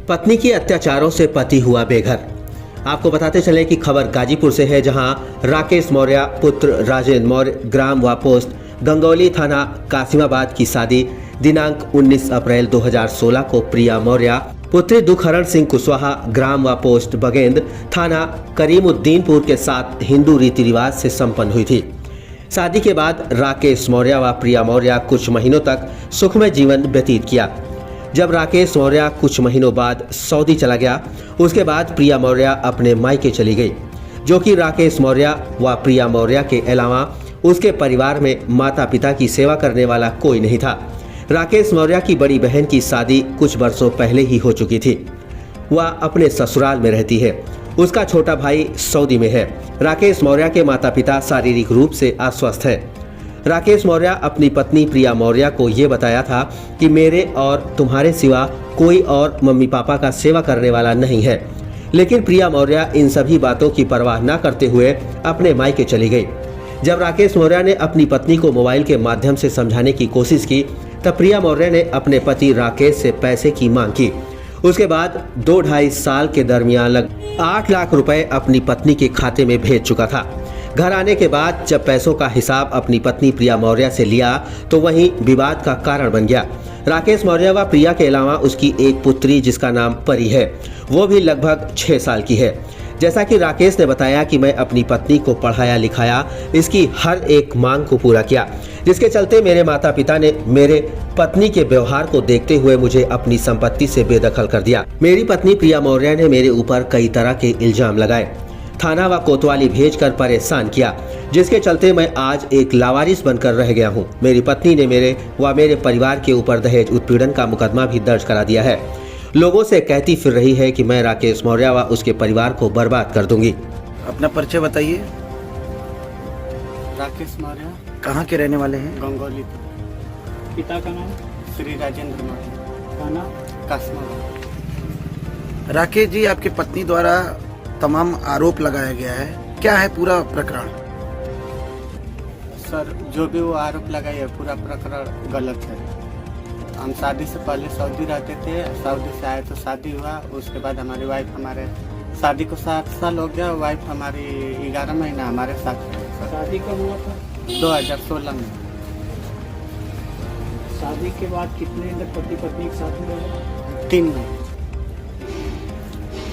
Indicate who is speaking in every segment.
Speaker 1: पत्नी के अत्याचारों से पति हुआ बेघर। आपको बताते चले कि खबर गाजीपुर से है, जहां राकेश मौर्य पुत्र राजेंद्र मौर्य ग्राम व पोस्ट गंगौली थाना कासिमाबाद की शादी दिनांक 19 अप्रैल 2016 को प्रिया मौर्य पुत्री दुखहरण सिंह कुशवाहा ग्राम व पोस्ट बगेंद थाना करीमुद्दीनपुर के साथ हिंदू रीति रिवाज से संपन्न हुई थी। शादी के बाद राकेश मौर्य व प्रिया मौर्य कुछ महीनों तक सुखमय जीवन व्यतीत किया। जब राकेश मौर्य कुछ महीनों बाद सऊदी चला गया, उसके बाद प्रिया मौर्य अपने मायके चली गई, जो कि राकेश मौर्य व प्रिया मौर्य के अलावा उसके परिवार में माता पिता की सेवा करने वाला कोई नहीं था। राकेश मौर्य की बड़ी बहन की शादी कुछ वर्षों पहले ही हो चुकी थी। वह अपने ससुराल में रहती है। उसका छोटा भाई सऊदी में है। राकेश मौर्य के माता पिता शारीरिक रूप से अस्वस्थ हैं। राकेश मौर्य अपनी पत्नी प्रिया मौर्य को ये बताया था कि मेरे और तुम्हारे सिवा कोई और मम्मी पापा का सेवा करने वाला नहीं है, लेकिन प्रिया मौर्य इन सभी बातों की परवाह न करते हुए अपने मायके चली गई। जब राकेश मौर्य ने अपनी पत्नी को मोबाइल के माध्यम से समझाने की कोशिश की, तब प्रिया मौर्य ने अपने पति राकेश से पैसे की मांग की। उसके बाद 2-2.5 साल के दरमियान लगभग 8 लाख रुपए अपनी पत्नी के खाते में भेज चुका था। घर आने के बाद जब पैसों का हिसाब अपनी पत्नी प्रिया मौर्य से लिया, तो वहीं विवाद का कारण बन गया। राकेश मौर्य व प्रिया के अलावा उसकी एक पुत्री जिसका नाम परी है, वो भी लगभग 6 साल की है। जैसा कि राकेश ने बताया कि मैं अपनी पत्नी को पढ़ाया लिखाया, इसकी हर एक मांग को पूरा किया, जिसके चलते मेरे माता पिता ने मेरे पत्नी के व्यवहार को देखते हुए मुझे अपनी संपत्ति से बेदखल कर दिया। मेरी पत्नी प्रिया मौर्य ने मेरे ऊपर कई तरह के इल्जाम लगाए, थाना व कोतवाली भेजकर परेशान किया, जिसके चलते मैं आज एक लावारिस बनकर रह गया हूं। मेरी पत्नी ने मेरे परिवार के ऊपर दहेज उत्पीड़न का मुकदमा भी दर्ज करा दिया है। लोगों से कहती फिर रही है कि मैं राकेश मौर्य व उसके परिवार को बर्बाद कर दूंगी।
Speaker 2: अपना परिचय बताइए।
Speaker 3: राकेश मौर्य
Speaker 2: कहाँ के रहने वाले हैं?
Speaker 3: गंगौली।
Speaker 4: पिता का नाम?
Speaker 3: श्री राजेंद्र मौर्य।
Speaker 4: थाना?
Speaker 3: कासिमाबाद।
Speaker 2: राकेश जी, आपकी पत्नी द्वारा तमाम आरोप लगाया गया है, क्या है पूरा प्रकरण?
Speaker 3: सर, जो भी वो आरोप लगाए है पूरा प्रकरण गलत है। हम शादी से पहले सऊदी रहते थे, सऊदी से आए तो शादी हुआ। उसके बाद हमारी वाइफ, हमारे शादी को 7 साल हो गया, वाइफ हमारी 11 महीना हमारे साथ है।
Speaker 4: शादी कब हुआ था?
Speaker 3: 2016 में।
Speaker 4: शादी के बाद कितने दिन पति पत्नी के साथ में रहे?
Speaker 3: 3 महीने।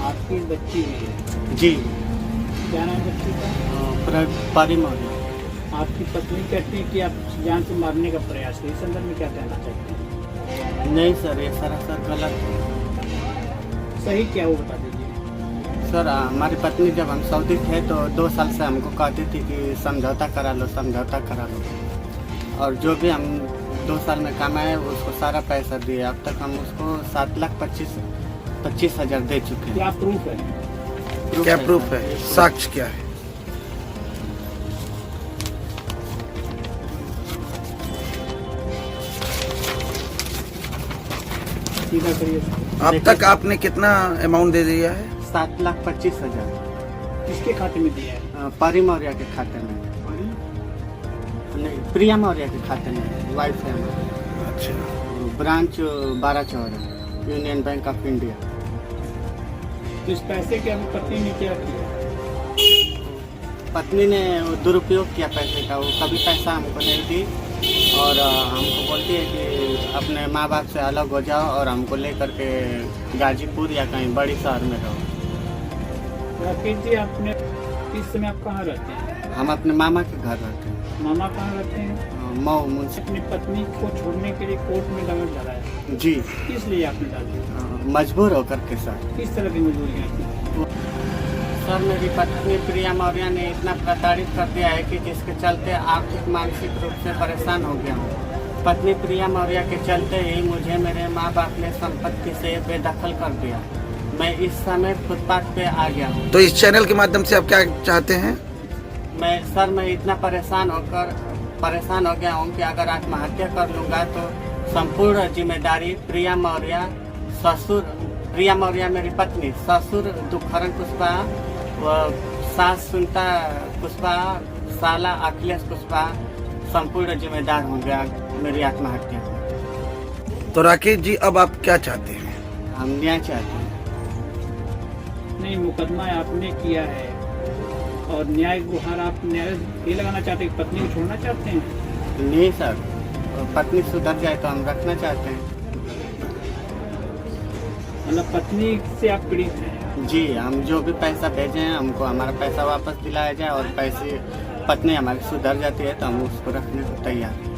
Speaker 4: आपकी बच्ची भी है?
Speaker 3: जी।
Speaker 4: क्या नाम बच्ची का?
Speaker 3: परी मौर्य।
Speaker 4: आपकी पत्नी कहती है कि आप जान से मारने का प्रयास किया, इस संदर्भ में क्या कहना चाहते हैं?
Speaker 3: नहीं सर, ये सरासर गलत है।
Speaker 4: सही क्या वो बता दीजिए।
Speaker 3: सर, हमारी पत्नी जब हम सऊदी थे तो 2 साल से हमको कहती थी कि समझौता करा लो, समझौता करा लो, और जो भी हम 2 साल में कमाए उसको सारा पैसा दिए। अब तक हम उसको 7,25,000 दे चुके हैं।
Speaker 4: क्या प्रूफ है?
Speaker 2: क्या प्रूफ है? साक्ष्य क्या है?
Speaker 4: सीधा करिए।
Speaker 2: अब तक आपने कितना अमाउंट दे दिया है?
Speaker 3: 7,25,000।
Speaker 4: किसके खाते में दिया है?
Speaker 3: परी मौर्य के खाते में। नहीं, प्रिया मौर्य के खाते में, वाइफ है हमारी।
Speaker 2: अच्छा।
Speaker 3: Branch 12 Chaura, union bank of India.
Speaker 4: तो इस पैसे के अब पत्नी ने क्या किया?
Speaker 3: पत्नी ने दुरुपयोग किया पैसे का। वो कभी पैसा हमको नहीं दी और हमको बोलती है कि अपने माँ बाप से अलग हो जाओ और हमको लेकर के गाजीपुर या कहीं बड़ी शहर में रहो।
Speaker 4: राकेश जी, आपने इस समय आप कहाँ रहते हैं?
Speaker 3: हम अपने मामा के घर रहते हैं।
Speaker 4: मामा कहाँ रहते हैं?
Speaker 3: मऊ मुंशी।
Speaker 4: अपनी पत्नी को छोड़ने के लिए कोर्ट में दंगल लगाया?
Speaker 3: जी।
Speaker 4: किस लिए आपने डाली?
Speaker 3: मजबूर होकर के सर।
Speaker 4: किस तरह की मजबूरियाँ थी?
Speaker 3: सर, मेरी पत्नी प्रिया मौर्य ने इतना प्रताड़ित कर दिया है कि जिसके चलते आर्थिक मानसिक रूप से परेशान हो गया हूँ। पत्नी प्रिया मौर्य के चलते ही मुझे मेरे माँ बाप ने संपत्ति से बेदखल कर दिया। मैं इस समय फुटपाथ पे आ गया हूँ।
Speaker 2: तो इस चैनल के माध्यम से आप क्या चाहते हैं?
Speaker 3: मैं इतना परेशान हो गया हूँ कि अगर आत्महत्या कर लूँगा तो संपूर्ण जिम्मेदारी प्रिया मौर्य, ससुर प्रिया मौर्य मेरी पत्नी, ससुर दुखहरण कुशवाहा व सास सुनता कुशवाहा, साला अखिलेश कुशवाहा संपूर्ण जिम्मेदार होंगे मेरी आत्महत्या।
Speaker 2: तो राकेश जी, अब आप क्या चाहते हैं?
Speaker 3: हम न्याय चाहते हैं।
Speaker 4: नहीं, मुकदमा आपने किया है और न्याय गुहार आप न्याय ये लगाना चाहते हैं कि पत्नी को छोड़ना चाहते हैं?
Speaker 3: नहीं सर, पत्नी सुधर जाए तो हम रखना चाहते हैं।
Speaker 4: मतलब पत्नी से आप पीड़ित हैं?
Speaker 3: जी, हम जो भी पैसा भेजे हैं हमको हमारा पैसा वापस दिलाया जाए और पैसे पत्नी हमारी सुधर जाती है तो हम उसको रखने को तैयार हैं।